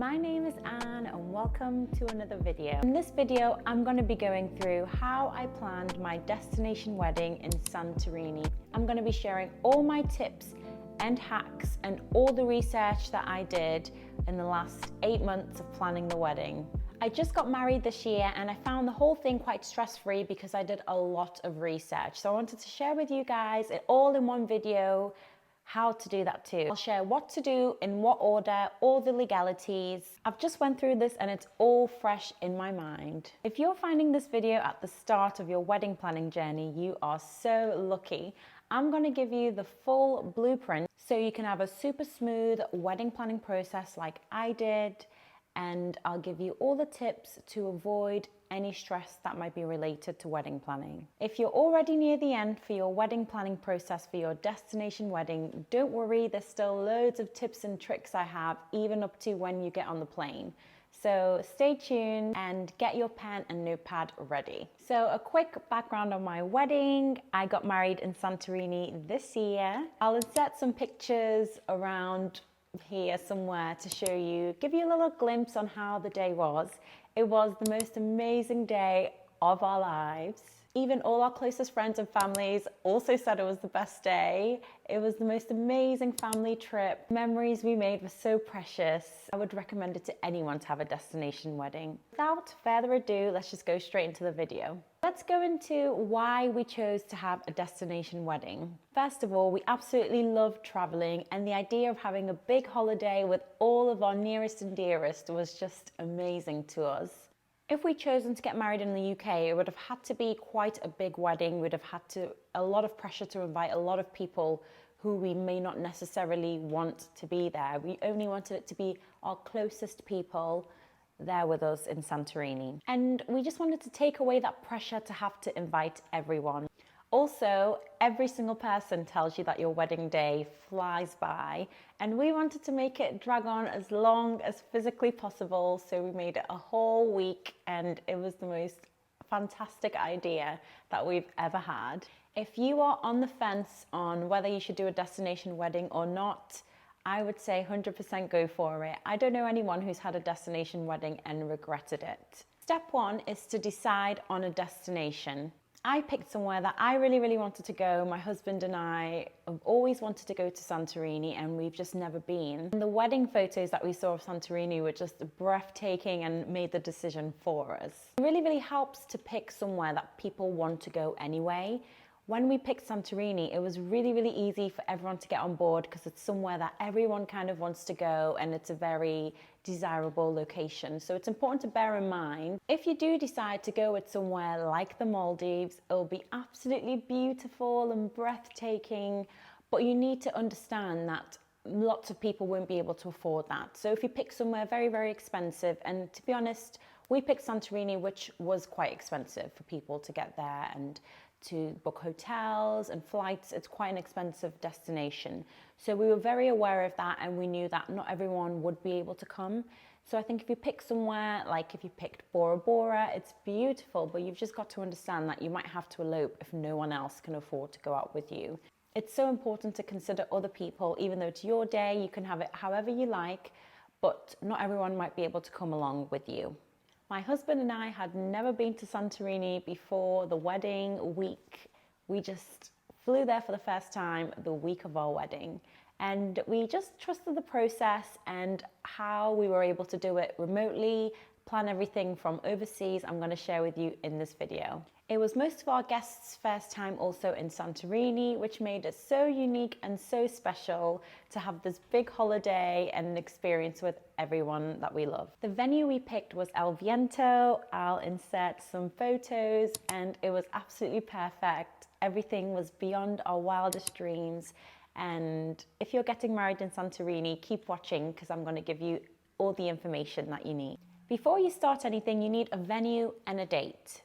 My name is Anne and welcome to another video. In this video, I'm going to be going through how I planned my destination wedding in Santorini. I'm going to be sharing all my tips and hacks and all the research that I did in the last 8 months of planning the wedding. I just got married this year and I found the whole thing quite stress-free because I did a lot of research. So I wanted to share with you guys it all in one video, how to do that too. I'll share what to do, in what order, all the legalities. I've just went through this and it's all fresh in my mind. If you're finding this video at the start of your wedding planning journey, you are so lucky. I'm going to give you the full blueprint so you can have a super smooth wedding planning process like I did, and I'll give you all the tips to avoid any stress that might be related to wedding planning. If you're already near the end for your wedding planning process for your destination wedding, don't worry, there's still loads of tips and tricks I have, even up to when you get on the plane. So stay tuned and get your pen and notepad ready. So a quick background on my wedding. I got married in Santorini this year. I'll insert some pictures around here somewhere to show you, give you a little glimpse on how the day was. It was the most amazing day of our lives. Even all our closest friends and families also said it was the best day. It was the most amazing family trip. Memories we made were so precious. I would recommend it to anyone to have a destination wedding. Without further ado, let's just go straight into the video. Let's go into why we chose to have a destination wedding. First of all, we absolutely love traveling, and the idea of having a big holiday with all of our nearest and dearest was just amazing to us. If we'd chosen to get married in the UK, it would have had to be quite a big wedding. We'd have had a lot of pressure to invite a lot of people who we may not necessarily want to be there. We only wanted it to be our closest people there with us in Santorini. And we just wanted to take away that pressure to have to invite everyone. Also, every single person tells you that your wedding day flies by, and we wanted to make it drag on as long as physically possible, so we made it a whole week, and it was the most fantastic idea that we've ever had. If you are on the fence on whether you should do a destination wedding or not, I would say 100% go for it. I don't know anyone who's had a destination wedding and regretted it. Step one is to decide on a destination. I picked somewhere that I really wanted to go. My husband and I have always wanted to go to Santorini, and we've just never been. And the wedding photos that we saw of Santorini were just breathtaking and made the decision for us. It really helps to pick somewhere that people want to go anyway. When we picked Santorini, it was really easy for everyone to get on board because it's somewhere that everyone kind of wants to go, and it's a very desirable location. So it's important to bear in mind, if you do decide to go with somewhere like the Maldives, it'll be absolutely beautiful and breathtaking, but you need to understand that lots of people won't be able to afford that. So if you pick somewhere very expensive, and to be honest, we picked Santorini, which was quite expensive for people to get there and to book hotels and flights. It's quite an expensive destination. So we were very aware of that, and we knew that not everyone would be able to come. So I think if you pick somewhere, like if you picked Bora Bora, it's beautiful, but you've just got to understand that you might have to elope if no one else can afford to go out with you. It's so important to consider other people. Even though it's your day, you can have it however you like, but not everyone might be able to come along with you. My husband and I had never been to Santorini before the wedding week. We just flew there for the first time the week of our wedding, and we just trusted the process and how we were able to do it remotely, plan everything from overseas. I'm going to share with you in this video. It was most of our guests' first time also in Santorini, which made it so unique and so special to have this big holiday and an experience with everyone that we love. The venue we picked was El Viento. I'll insert some photos, and it was absolutely perfect. Everything was beyond our wildest dreams. And if you're getting married in Santorini, keep watching because I'm going to give you all the information that you need. Before you start anything, you need a venue and a date.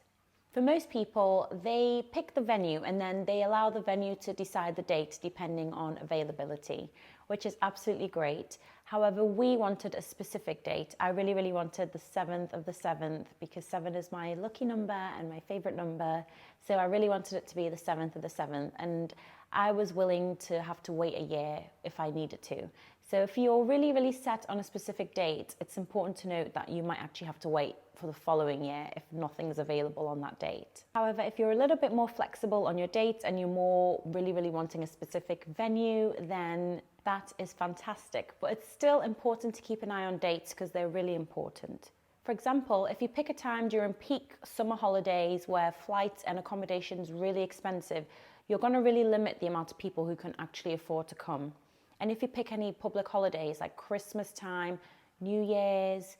For most people, they pick the venue and then they allow the venue to decide the date depending on availability, which is absolutely great. However, we wanted a specific date. I really wanted the 7th of the 7th because 7 is my lucky number and my favorite number. So I really wanted it to be the 7th of the 7th, and I was willing to have to wait a year if I needed to. So if you're really, really set on a specific date, it's important to note that you might actually have to wait for the following year if nothing's available on that date. However, if you're a little bit more flexible on your dates and you're more really wanting a specific venue, then that is fantastic. But it's still important to keep an eye on dates because they're really important. For example, if you pick a time during peak summer holidays where flights and accommodation is really expensive, you're going to really limit the amount of people who can actually afford to come. And if you pick any public holidays like Christmas time, New Year's,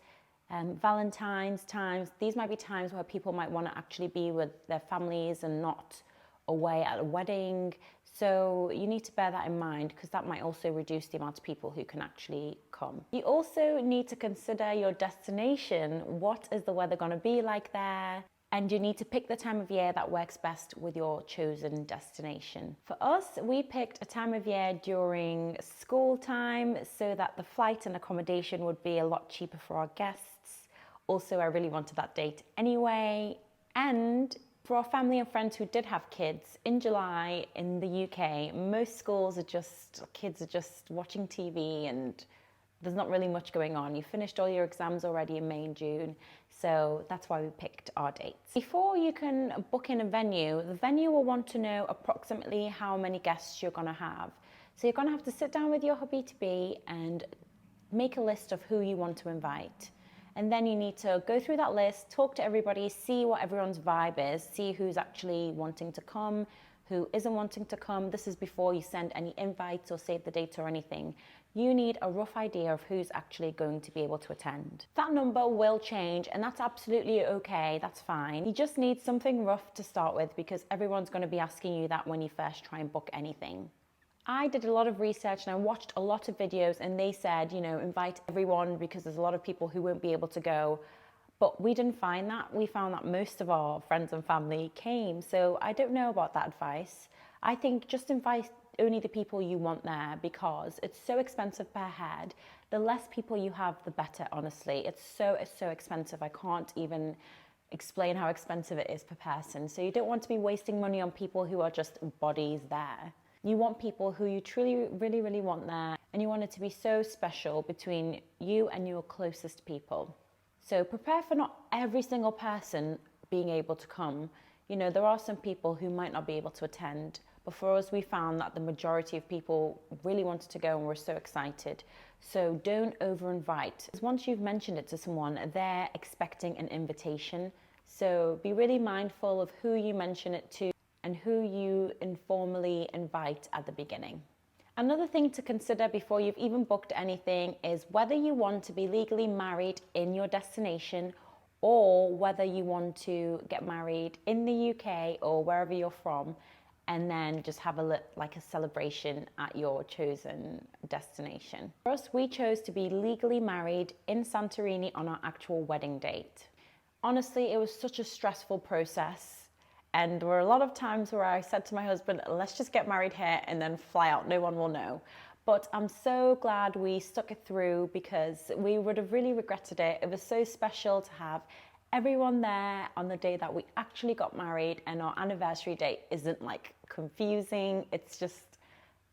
Valentine's times, these might be times where people might want to actually be with their families and not away at a wedding. So you need to bear that in mind because that might also reduce the amount of people who can actually come. You also need to consider your destination. What is the weather going to be like there? And you need to pick the time of year that works best with your chosen destination. For us, we picked a time of year during school time so that the flight and accommodation would be a lot cheaper for our guests. Also, I really wanted that date anyway. And for our family and friends who did have kids, in July in the UK, most schools are kids are just watching TV and there's not really much going on. You finished all your exams already in May and June, so that's why we picked our dates. Before you can book in a venue, the venue will want to know approximately how many guests you're going to have. So you're going to have to sit down with your hubby-to-be and make a list of who you want to invite. And then you need to go through that list, talk to everybody, see what everyone's vibe is, see who's actually wanting to come, who isn't wanting to come. This is before you send any invites or save the date or anything. You need a rough idea of who's actually going to be able to attend. That number will change and that's absolutely okay, that's fine. You just need something rough to start with because everyone's going to be asking you that when you first try and book anything. I did a lot of research and I watched a lot of videos and they said, you know, invite everyone because there's a lot of people who won't be able to go. But we didn't find that. We found that most of our friends and family came. So I don't know about that advice. I think just invite only the people you want there because it's so expensive per head. The less people you have, the better, honestly. It's so expensive. I can't even explain how expensive it is per person. So you don't want to be wasting money on people who are just bodies there. You want people who you truly, really want there, and you want it to be so special between you and your closest people. So prepare for not every single person being able to come. You know, there are some people who might not be able to attend, but for us, we found that the majority of people really wanted to go and were so excited. So don't over-invite. Once you've mentioned it to someone, they're expecting an invitation. So be really mindful of who you mention it to and who you informally invite at the beginning. Another thing to consider before you've even booked anything is whether you want to be legally married in your destination or whether you want to get married in the UK or wherever you're from and then just have a celebration at your chosen destination. For us, we chose to be legally married in Santorini on our actual wedding date. Honestly, it was such a stressful process. And there were a lot of times where I said to my husband, let's just get married here and then fly out, no one will know. But I'm so glad we stuck it through because we would have really regretted it. It was so special to have everyone there on the day that we actually got married, and our anniversary date isn't like confusing, it's just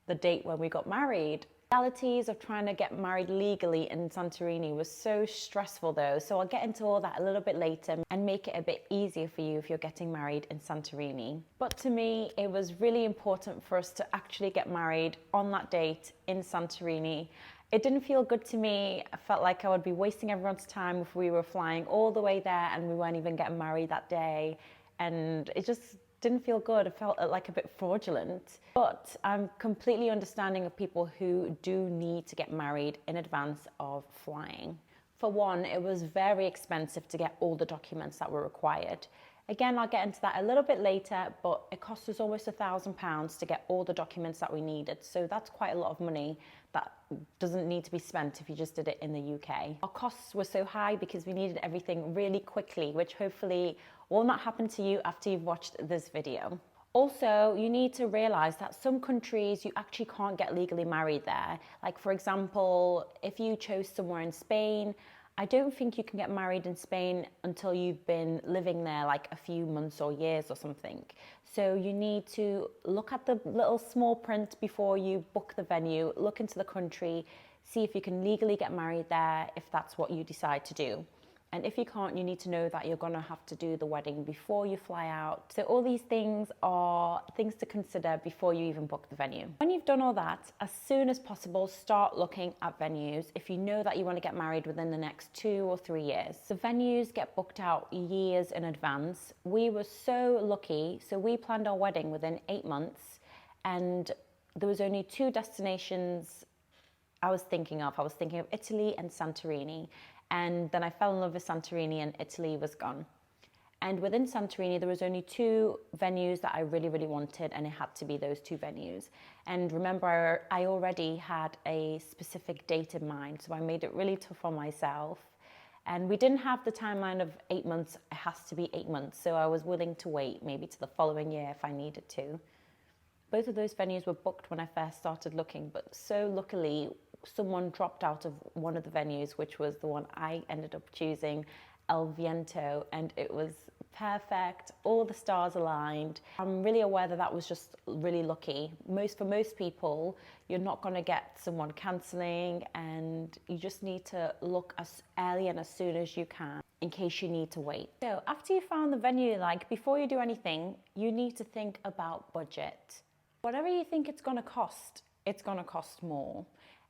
the date when we got married. The realities of trying to get married legally in Santorini was so stressful though, so I'll get into all that a little bit later and make it a bit easier for you if you're getting married in Santorini. But to me, it was really important for us to actually get married on that date in Santorini. It didn't feel good to me. I felt like I would be wasting everyone's time if we were flying all the way there and we weren't even getting married that day. And it just didn't feel good. It felt like a bit fraudulent. But I'm completely understanding of people who do need to get married in advance of flying. For one, it was very expensive to get all the documents that were required. Again, I'll get into that a little bit later, but it cost us almost £1,000 to get all the documents that we needed. So that's quite a lot of money that doesn't need to be spent if you just did it in the UK. Our costs were so high because we needed everything really quickly, which hopefully will not happen to you after you've watched this video. Also, you need to realize that some countries you actually can't get legally married there. Like for example, if you chose somewhere in Spain, I don't think you can get married in Spain until you've been living there like a few months or years or something. So you need to look at the little small print before you book the venue, look into the country, See if you can legally get married there if that's what you decide to do. And if you can't, you need to know that you're going to have to do the wedding before you fly out. So all these things are things to consider before you even book the venue. When you've done all that, as soon as possible, start looking at venues if you know that you want to get married within the next 2 or 3 years. The venues get booked out years in advance. We were so lucky. So we planned our wedding within 8 months, and there was only 2 destinations I was thinking of. I was thinking of Italy and Santorini. And then I fell in love with Santorini, and Italy was gone. And within Santorini, there was only 2 venues that I really, really wanted, and it had to be those 2 venues. And remember, I already had a specific date in mind, so I made it really tough on myself. And we didn't have the timeline of 8 months. It has to be 8 months. So I was willing to wait maybe to the following year if I needed to. Both of those venues were booked when I first started looking, but so luckily, someone dropped out of one of the venues, which was the one I ended up choosing, El Viento, and it was perfect. All the stars aligned. I'm really aware that that was just really lucky. For most people, you're not going to get someone cancelling, and you just need to look as early and as soon as you can in case you need to wait. So after you found the venue you like, before you do anything, you need to think about budget. Whatever you think it's going to cost more.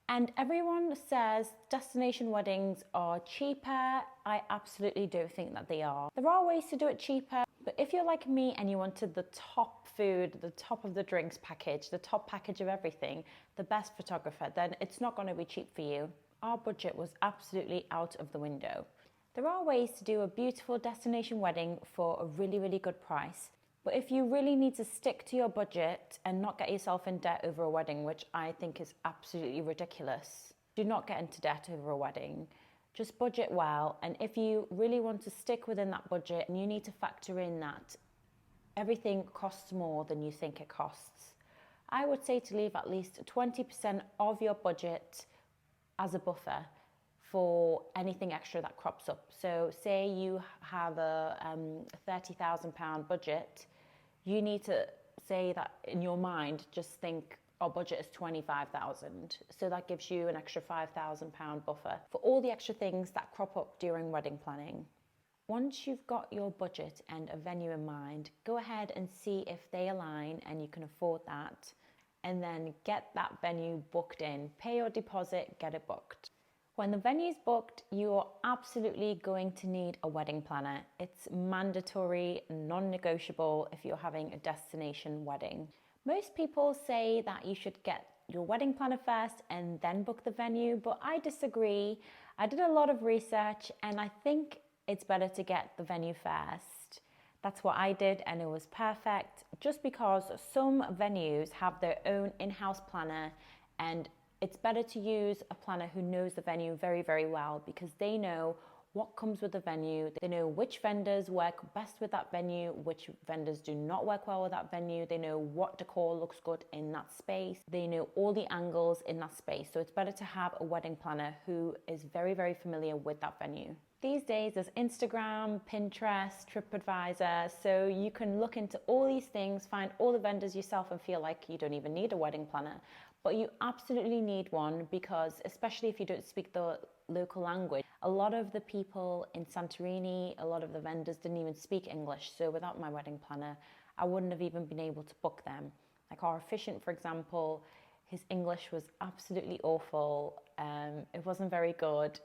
And everyone says destination weddings are cheaper. I absolutely don't think that they are. There are ways to do it cheaper, but if you're like me and you wanted the top food, the top of the drinks package, the top package of everything, the best photographer, then it's not going to be cheap for you. Our budget was absolutely out of the window. There are ways to do a beautiful destination wedding for a really, really good price. But if you really need to stick to your budget and not get yourself in debt over a wedding, which I think is absolutely ridiculous, do not get into debt over a wedding. Just budget well. And if you really want to stick within that budget, you need to factor in that everything costs more than you think it costs. I would say to leave at least 20% of your budget as a buffer for anything extra that crops up. So say you have a £30,000 budget, you need to say that in your mind, just think our budget is 25,000. So that gives you an extra £5,000 buffer for all the extra things that crop up during wedding planning. Once you've got your budget and a venue in mind, go ahead and see if they align and you can afford that, and then get that venue booked in. Pay your deposit, get it booked. When the venue's booked, you're absolutely going to need a wedding planner. It's mandatory, non-negotiable if you're having a destination wedding. Most people say that you should get your wedding planner first and then book the venue, but I disagree. I did a lot of research and I think it's better to get the venue first. That's what I did, and it was perfect, just because some venues have their own in-house planner, and it's better to use a planner who knows the venue very, very well, because they know what comes with the venue. They know which vendors work best with that venue, which vendors do not work well with that venue. They know what decor looks good in that space. They know all the angles in that space. So it's better to have a wedding planner who is very, very familiar with that venue. These days there's Instagram, Pinterest, TripAdvisor, so you can look into all these things, find all the vendors yourself, and feel like you don't even need a wedding planner. But you absolutely need one, because especially if you don't speak the local language, a lot of the people in Santorini, a lot of the vendors didn't even speak English. So without my wedding planner, I wouldn't have even been able to book them. Like our officiant, for example, his English was absolutely awful. It wasn't very good.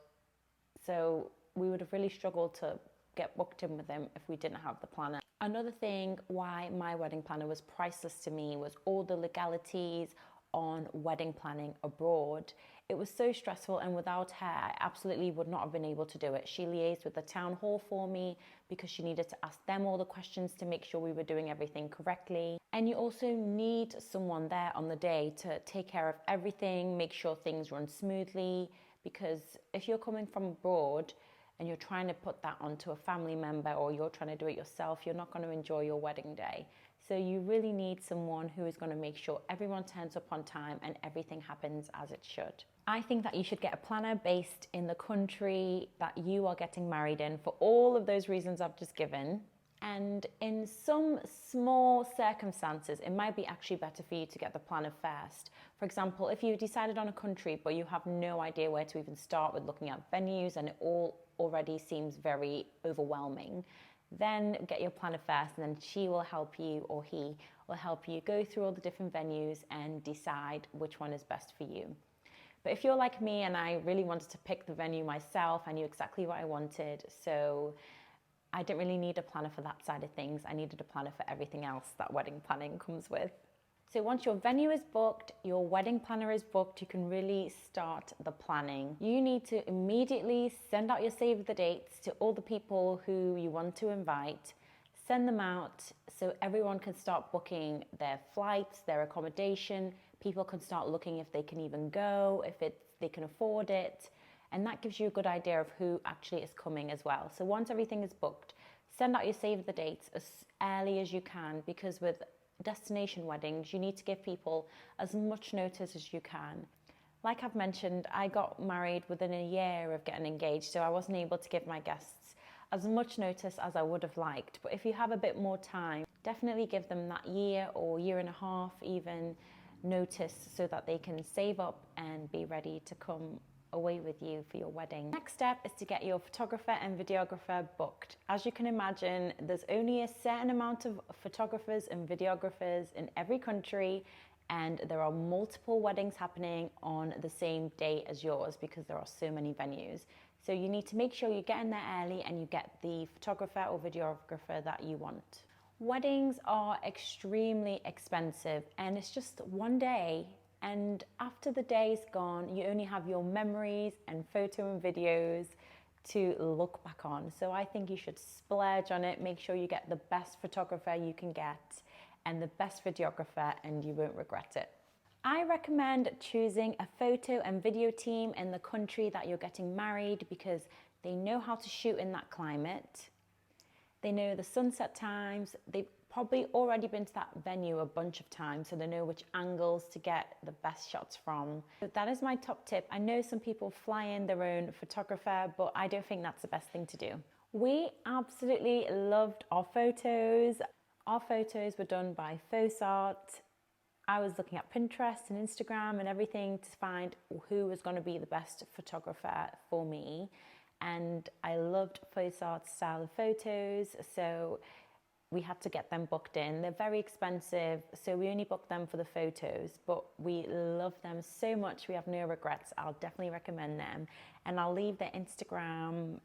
So we would have really struggled to get booked in with him if we didn't have the planner. Another thing why my wedding planner was priceless to me was all the legalities on wedding planning abroad. It was so stressful, and without her, I absolutely would not have been able to do it. She liaised with the town hall for me because she needed to ask them all the questions to make sure we were doing everything correctly. And you also need someone there on the day to take care of everything, make sure things run smoothly, because if you're coming from abroad and you're trying to put that onto a family member, or you're trying to do it yourself, you're not going to enjoy your wedding day. So you really need someone who is going to make sure everyone turns up on time and everything happens as it should. I think that you should get a planner based in the country that you are getting married in for all of those reasons I've just given. And in some small circumstances, it might be actually better for you to get the planner first. For example, if you've decided on a country, but you have no idea where to even start with looking at venues and it all already seems very overwhelming, then get your planner first, and then she will help you, or he will help you go through all the different venues and decide which one is best for you. But if you're like me and I really wanted to pick the venue myself, I knew exactly what I wanted, so I didn't really need a planner for that side of things. I needed a planner for everything else that wedding planning comes with. So once your venue is booked, your wedding planner is booked, you can really start the planning. You need to immediately send out your save the dates to all the people who you want to invite. Send them out so everyone can start booking their flights, their accommodation. People can start looking if they can even go, they can afford it. And that gives you a good idea of who actually is coming as well. So once everything is booked, send out your save the dates as early as you can, because with destination weddings, you need to give people as much notice as you can. Like I've mentioned, I got married within a year of getting engaged, so I wasn't able to give my guests as much notice as I would have liked. But if you have a bit more time, definitely give them that year or year and a half even notice so that they can save up and be ready to come away with you for your wedding. Next step is to get your photographer and videographer booked. As you can imagine, there's only a certain amount of photographers and videographers in every country, and there are multiple weddings happening on the same day as yours because there are so many venues. So you need to make sure you get in there early and you get the photographer or videographer that you want. Weddings are extremely expensive, and it's just one day. And after the day is gone, you only have your memories and photo and videos to look back on. So I think you should splurge on it. Make sure you get the best photographer you can get and the best videographer, and you won't regret it. I recommend choosing a photo and video team in the country that you're getting married, because they know how to shoot in that climate. They know the sunset times. They've probably already been to that venue a bunch of times, so they know which angles to get the best shots from. So that is my top tip. I know some people fly in their own photographer, but I don't think that's the best thing to do. We absolutely loved our photos. Our photos were done by Art. I was looking at Pinterest and Instagram and everything to find who was going to be the best photographer for me. And I loved Art's style of photos, so we had to get them booked in. They're very expensive, so we only booked them for the photos, but we love them so much. We have no regrets. I'll definitely recommend them, and I'll leave their Instagram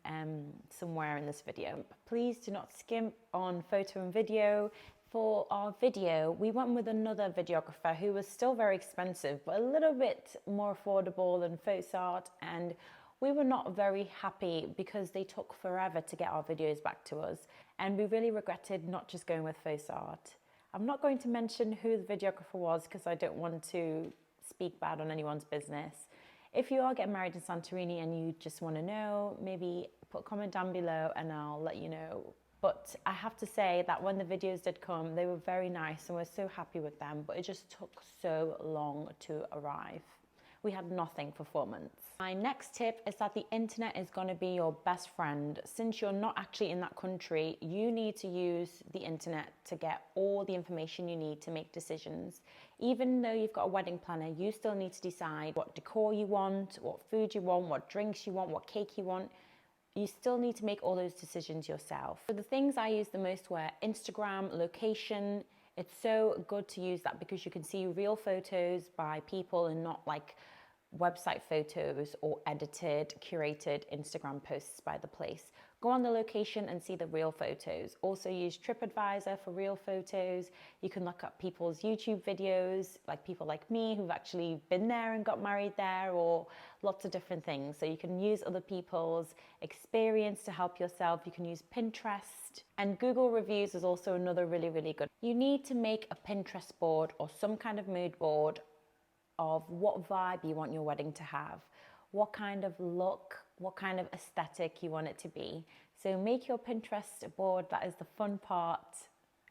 somewhere in this video. Please do not skimp on photo and video. For our video, we went with another videographer who was still very expensive, but a little bit more affordable than Art, and we were not very happy because they took forever to get our videos back to us, and we really regretted not just going with Art. I'm not going to mention who the videographer was because I don't want to speak bad on anyone's business. If you are getting married in Santorini and you just want to know, maybe put a comment down below and I'll let you know. But I have to say that when the videos did come, they were very nice and we're so happy with them, but it just took so long to arrive. We had nothing for 4 months. My next tip is that the internet is going to be your best friend. Since you're not actually in that country, you need to use the internet to get all the information you need to make decisions. Even though you've got a wedding planner, you still need to decide what decor you want, what food you want, what drinks you want, what cake you want. You still need to make all those decisions yourself. So the things I used the most were Instagram, location. It's so good to use that because you can see real photos by people and not like website photos or edited, curated Instagram posts by the place. Go on the location and see the real photos. Also use TripAdvisor for real photos. You can look up people's YouTube videos, like people like me who've actually been there and got married there, or lots of different things. So you can use other people's experience to help yourself. You can use Pinterest, and Google reviews is also another really good. You need to make a Pinterest board or some kind of mood board of what vibe you want your wedding to have, what kind of look, what kind of aesthetic you want it to be. So make your Pinterest board, that is the fun part,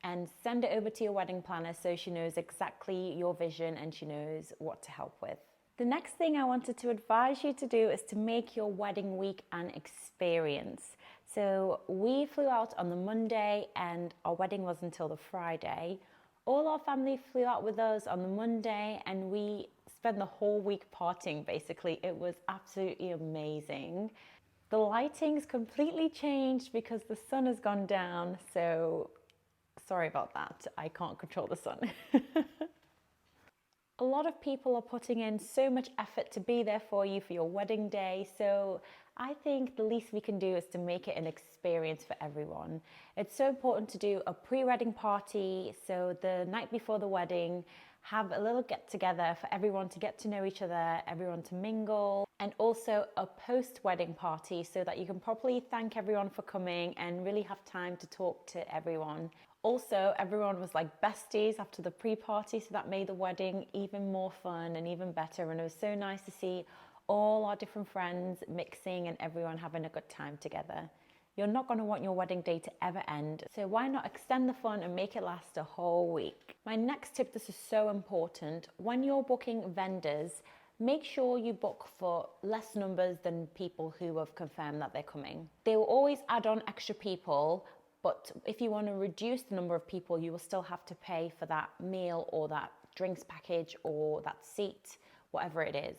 and send it over to your wedding planner so she knows exactly your vision and she knows what to help with. The next thing I wanted to advise you to do is to make your wedding week an experience. So we flew out on the Monday and our wedding was until the Friday. All our family flew out with us on the Monday and we spent the whole week partying basically. It was absolutely amazing. The lighting's completely changed because the sun has gone down, so sorry about that. I can't control the sun. A lot of people are putting in so much effort to be there for you for your wedding day, so I think the least we can do is to make it an experience for everyone. It's so important to do a pre-wedding party, so the night before the wedding, have a little get together for everyone to get to know each other, everyone to mingle, and also a post-wedding party so that you can properly thank everyone for coming and really have time to talk to everyone. Also, everyone was like besties after the pre-party, so that made the wedding even more fun and even better. And it was so nice to see all our different friends mixing and everyone having a good time together. You're not going to want your wedding day to ever end, so why not extend the fun and make it last a whole week? My next tip, this is so important, when you're booking vendors, make sure you book for less numbers than people who have confirmed that they're coming. They will always add on extra people, but if you want to reduce the number of people, you will still have to pay for that meal or that drinks package or that seat, whatever it is.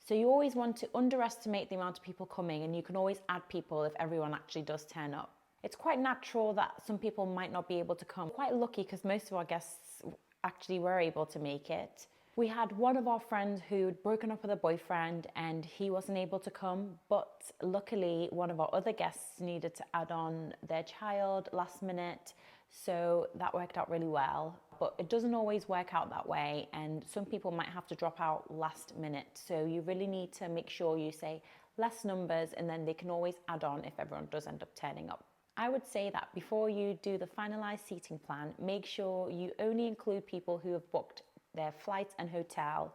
So you always want to underestimate the amount of people coming, and you can always add people if everyone actually does turn up. It's quite natural that some people might not be able to come. Quite lucky because most of our guests actually were able to make it. We had one of our friends who'd broken up with a boyfriend and he wasn't able to come, but luckily one of our other guests needed to add on their child last minute, so that worked out really well. But it doesn't always work out that way, and some people might have to drop out last minute, so you really need to make sure you say less numbers, and then they can always add on if everyone does end up turning up. I would say that before you do the finalized seating plan, make sure you only include people who have booked their flights and hotel.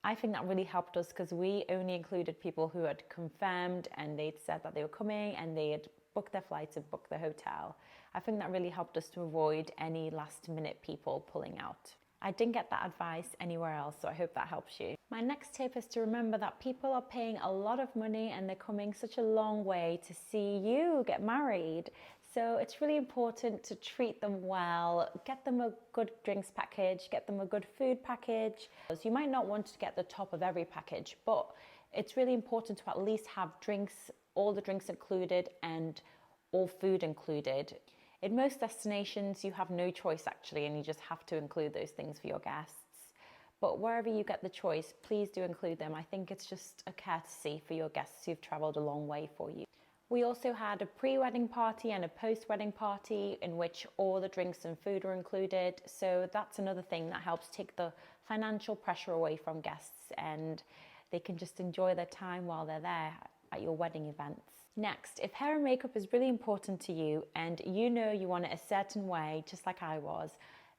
I think that really helped us because we only included people who had confirmed and they'd said that they were coming and they had booked their flights and booked their hotel. I think that really helped us to avoid any last minute people pulling out. I didn't get that advice anywhere else, so I hope that helps you. My next tip is to remember that people are paying a lot of money and they're coming such a long way to see you get married. So it's really important to treat them well, get them a good drinks package, get them a good food package. You might not want to get the top of every package, but it's really important to at least have drinks, all the drinks included and all food included. In most destinations, you have no choice actually, and you just have to include those things for your guests. But wherever you get the choice, please do include them. I think it's just a courtesy for your guests who've traveled a long way for you. We also had a pre-wedding party and a post-wedding party in which all the drinks and food were included. So that's another thing that helps take the financial pressure away from guests, and they can just enjoy their time while they're there at your wedding events. Next, if hair and makeup is really important to you and you know you want it a certain way, just like I was,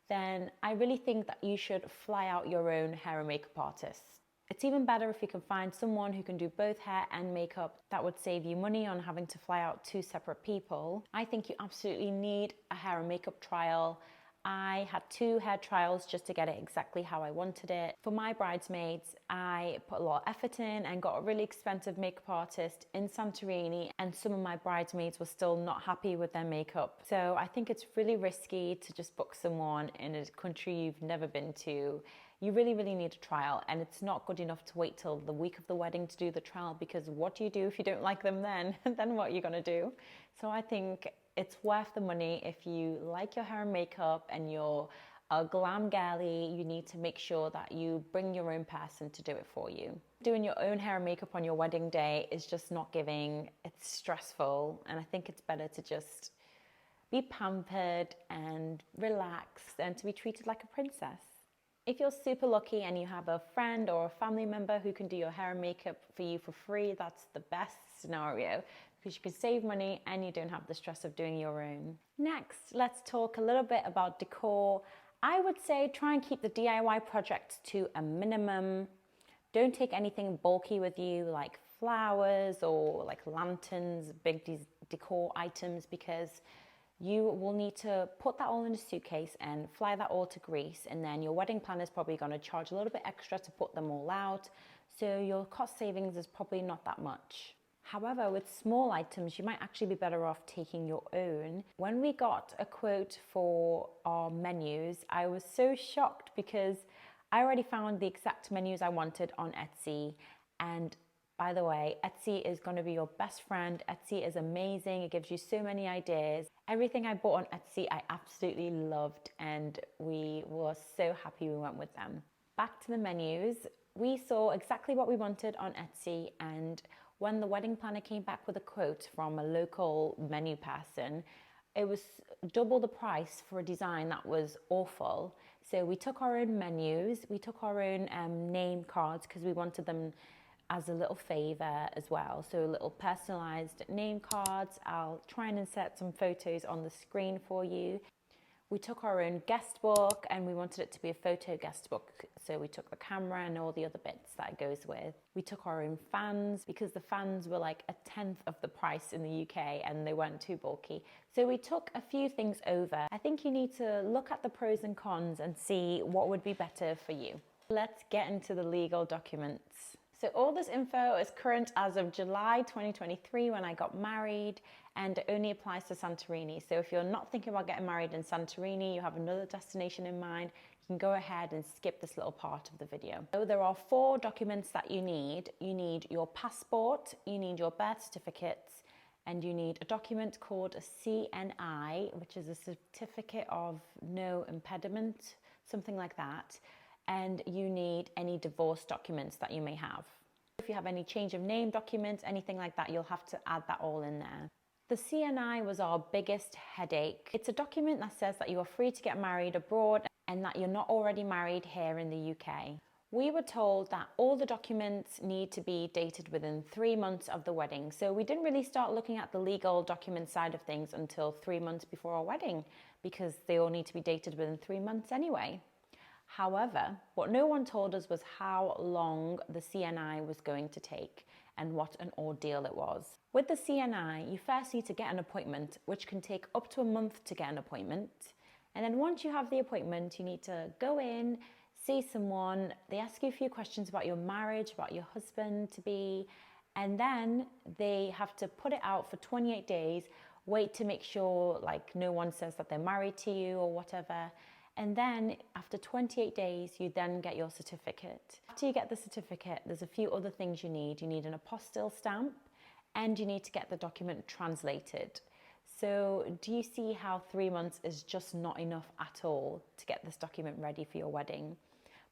then I really think that you should fly out your own hair and makeup artist. It's even better if you can find someone who can do both hair and makeup. That would save you money on having to fly out two separate people. I think you absolutely need a hair and makeup trial. I had 2 hair trials just to get it exactly how I wanted it. For my bridesmaids, I put a lot of effort in and got a really expensive makeup artist in Santorini, and some of my bridesmaids were still not happy with their makeup. So I think it's really risky to just book someone in a country you've never been to. You really, really need a trial, and it's not good enough to wait till the week of the wedding to do the trial, because what do you do if you don't like them then? Then what are you gonna do? So I think it's worth the money. If you like your hair and makeup and you're a glam girly, you need to make sure that you bring your own person to do it for you. Doing your own hair and makeup on your wedding day is just not giving. It's stressful, and I think it's better to just be pampered and relaxed and to be treated like a princess. If you're super lucky and you have a friend or a family member who can do your hair and makeup for you for free, that's the best scenario, because you can save money and you don't have the stress of doing your own. Next, let's talk a little bit about decor. I would say try and keep the DIY projects to a minimum. Don't take anything bulky with you like flowers or like lanterns, big decor items, because you will need to put that all in a suitcase and fly that all to Greece, and then your wedding planner is probably going to charge a little bit extra to put them all out, so your cost savings is probably not that much. However, with small items, you might actually be better off taking your own. When we got a quote for our menus, I was so shocked because I already found the exact menus I wanted on Etsy. And by the way, Etsy is going to be your best friend. Etsy is amazing. It gives you so many ideas. Everything I bought on Etsy, I absolutely loved, and we were so happy we went with them. Back to the menus. We saw exactly what we wanted on Etsy, and when the wedding planner came back with a quote from a local menu person, it was double the price for a design that was awful. So we took our own menus, we took our own name cards because we wanted them as a little favor as well. So little personalized name cards. I'll try and insert some photos on the screen for you. We took our own guest book, and we wanted it to be a photo guest book. So we took the camera and all the other bits that it goes with. We took our own fans because the fans were like 1/10 of the price in the UK and they weren't too bulky. So we took a few things over. I think you need to look at the pros and cons and see what would be better for you. Let's get into the legal documents. So all this info is current as of July 2023 when I got married, and it only applies to Santorini. So if you're not thinking about getting married in Santorini, you have another destination in mind, you can go ahead and skip this little part of the video. So there are 4 documents that you need. You need your passport, you need your birth certificates, and you need a document called a CNI, which is a certificate of no impediment, something like that. And you need any divorce documents that you may have. If you have any change of name documents, anything like that, you'll have to add that all in there. The CNI was our biggest headache. It's a document that says that you are free to get married abroad and that you're not already married here in the UK. We were told that all the documents need to be dated within 3 months of the wedding. So we didn't really start looking at the legal document side of things until 3 months before our wedding, because they all need to be dated within 3 months anyway. However, what no one told us was how long the CNI was going to take and what an ordeal it was. With the CNI, you first need to get an appointment, which can take up to a month to get an appointment. And then once you have the appointment, you need to go in, see someone. They ask you a few questions about your marriage, about your husband-to-be, and then they have to put it out for 28 days, wait to make sure like no one says that they're married to you or whatever. And then after 28 days, you then get your certificate. After you get the certificate, there's a few other things you need. You need an apostille stamp, and you need to get the document translated. So do you see how 3 months is just not enough at all to get this document ready for your wedding?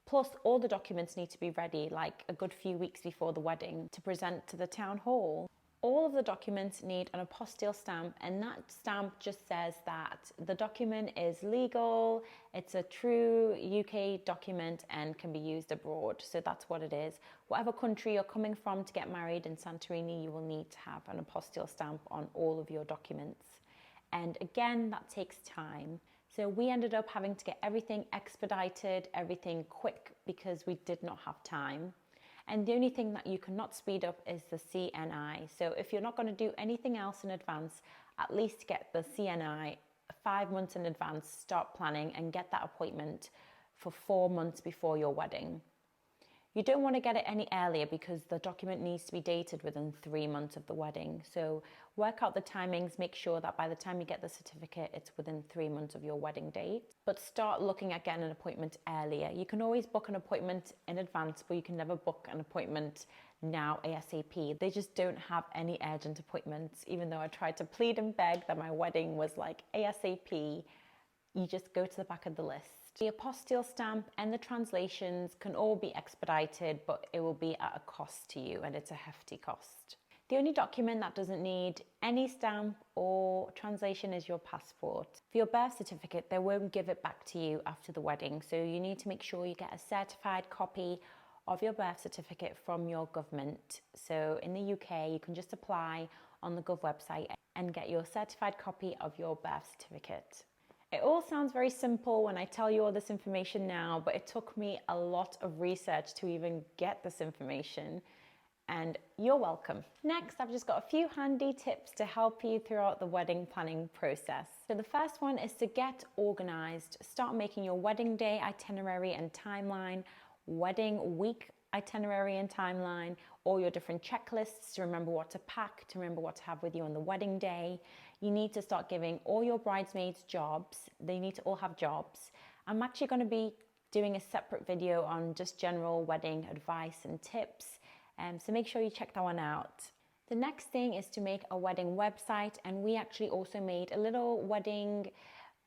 Plus, all the documents need to be ready like a good few weeks before the wedding to present to the town hall. All of the documents need an apostille stamp, and that stamp just says that the document is legal, it's a true UK document and can be used abroad. So that's what it is. Whatever country you're coming from to get married in Santorini, you will need to have an apostille stamp on all of your documents. And again, that takes time. So we ended up having to get everything expedited, everything quick, because we did not have time. And the only thing that you cannot speed up is the CNI. So if you're not going to do anything else in advance, at least get the CNI 5 months in advance, start planning and get that appointment for 4 months before your wedding. You don't want to get it any earlier because the document needs to be dated within 3 months of the wedding. So work out the timings, make sure that by the time you get the certificate, it's within 3 months of your wedding date. But start looking at getting an appointment earlier. You can always book an appointment in advance, but you can never book an appointment now ASAP. They just don't have any urgent appointments, even though I tried to plead and beg that my wedding was like ASAP. You just go to the back of the list. The apostille stamp and the translations can all be expedited, but it will be at a cost to you, and it's a hefty cost. The only document that doesn't need any stamp or translation is your passport. For your birth certificate, they won't give it back to you after the wedding, so you need to make sure you get a certified copy of your birth certificate from your government. So in the UK, you can just apply on the Gov website and get your certified copy of your birth certificate. It all sounds very simple when I tell you all this information now, but it took me a lot of research to even get this information. and you're welcome. Next, I've just got a few handy tips to help you throughout the wedding planning process. So the first one is to get organized. Start making your wedding day itinerary and timeline, wedding week itinerary and timeline, all your different checklists to remember what to pack, to remember what to have with you on the wedding day. You need to start giving all your bridesmaids jobs. They need to all have jobs. I'm actually going to be doing a separate video on just general wedding advice and tips. So make sure you check that one out. The next thing is to make a wedding website, and we actually also made a little wedding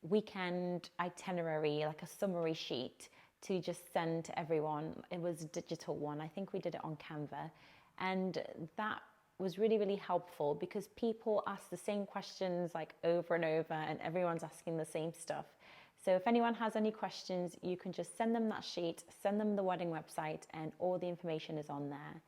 weekend itinerary, like a summary sheet to just send to everyone. It was a digital one. I think we did it on Canva, and that was really, really helpful because people ask the same questions like over and over, and everyone's asking the same stuff. So if anyone has any questions, you can just send them that sheet, send them the wedding website, and all the information is on there.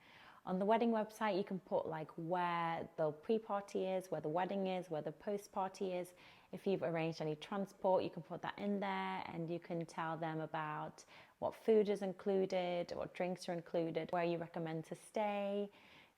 On the wedding website, you can put like where the pre-party is, where the wedding is, where the post-party is. If you've arranged any transport, you can put that in there, and you can tell them about what food is included, what drinks are included, where you recommend to stay.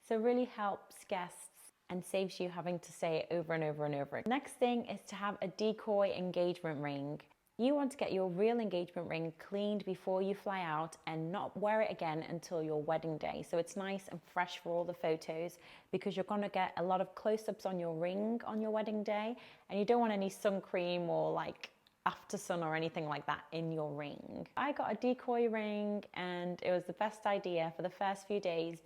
So it really helps guests and saves you having to say it over and over and over. Next thing is to have a decoy engagement ring. You want to get your real engagement ring cleaned before you fly out and not wear it again until your wedding day. So it's nice and fresh for all the photos, because you're going to get a lot of close-ups on your ring on your wedding day, and you don't want any sun cream or like after sun or anything like that in your ring. I got a decoy ring, and it was the best idea for the first few days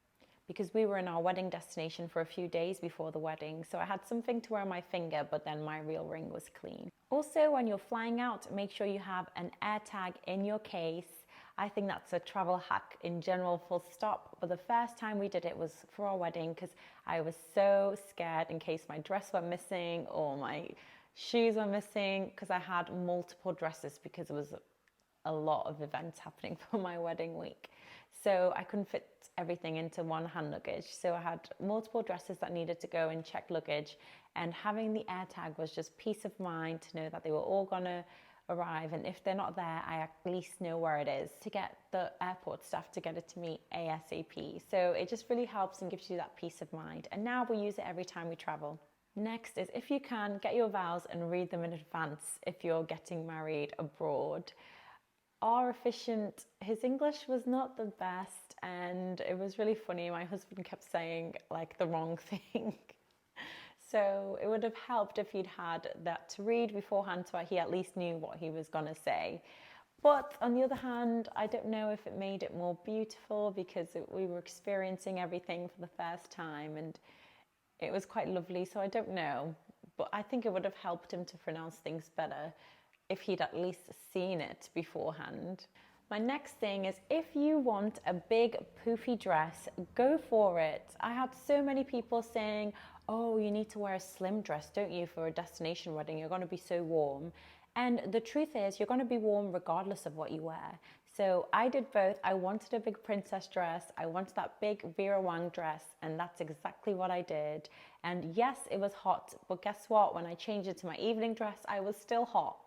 because we were in our wedding destination for a few days before the wedding. So I had something to wear on my finger, but then my real ring was clean. Also, when you're flying out, make sure you have an AirTag in your case. I think that's a travel hack in general, full stop. But the first time we did it was for our wedding, because I was so scared in case my dress went missing or my shoes were missing, because I had multiple dresses because it was a lot of events happening for my wedding week. So I couldn't fit everything into one hand luggage. So I had multiple dresses that needed to go in checked luggage, and having the AirTag was just peace of mind to know that they were all gonna arrive, and if they're not there, I at least know where it is to get the airport staff to get it to me ASAP. So it just really helps and gives you that peace of mind. And now we use it every time we travel. Next is, if you can, get your vows and read them in advance if you're getting married abroad. Our officiant, his English was not the best, and it was really funny. My husband kept saying like the wrong thing. So it would have helped if he'd had that to read beforehand, so he at least knew what he was gonna say. But on the other hand, I don't know if it made it more beautiful, because we were experiencing everything for the first time, and it was quite lovely, so I don't know. But I think it would have helped him to pronounce things better if he'd at least seen it beforehand. My next thing is, if you want a big poofy dress, go for it. I had so many people saying, oh, you need to wear a slim dress, don't you, for a destination wedding? You're going to be so warm. And the truth is, you're going to be warm regardless of what you wear. So I did both. I wanted a big princess dress. I wanted that big Vera Wang dress, and that's exactly what I did. And yes, it was hot, but guess what? When I changed it to my evening dress, I was still hot.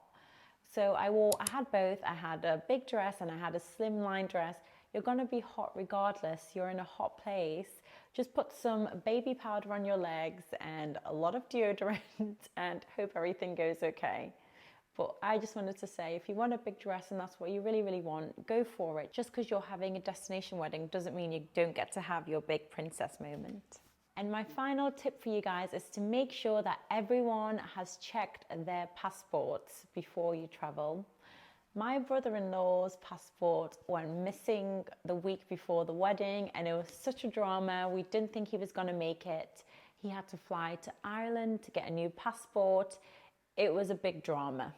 So I had both. I had a big dress and I had a slimline dress. You're going to be hot regardless. You're in a hot place. Just put some baby powder on your legs and a lot of deodorant and hope everything goes okay. But I just wanted to say, if you want a big dress and that's what you really, really want, go for it. Just because you're having a destination wedding doesn't mean you don't get to have your big princess moment. And my final tip for you guys is to make sure that everyone has checked their passports before you travel. My brother-in-law's passport went missing the week before the wedding, and it was such a drama. We didn't think he was going to make it. He had to fly to Ireland to get a new passport. It was a big drama.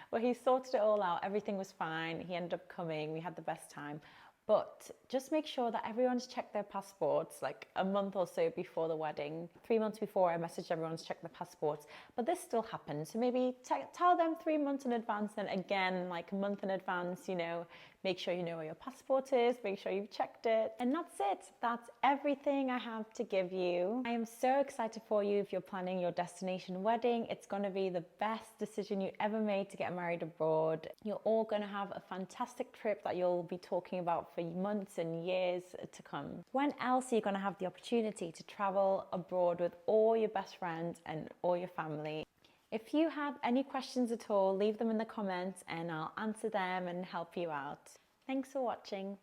But he sorted it all out. Everything was fine. He ended up coming. We had the best time. But just make sure that everyone's checked their passports like a month or so before the wedding. 3 months before, I messaged everyone to check their passports, but this still happens. So maybe tell them 3 months in advance, and again, like a month in advance, you know, make sure you know where your passport is, make sure you've checked it. And that's it. That's everything I have to give you. I am so excited for you if you're planning your destination wedding. It's going to be the best decision you ever made to get married abroad. You're all going to have a fantastic trip that you'll be talking about for months and years to come. When else are you going to have the opportunity to travel abroad with all your best friends and all your family? If you have any questions at all, leave them in the comments and I'll answer them and help you out. Thanks for watching.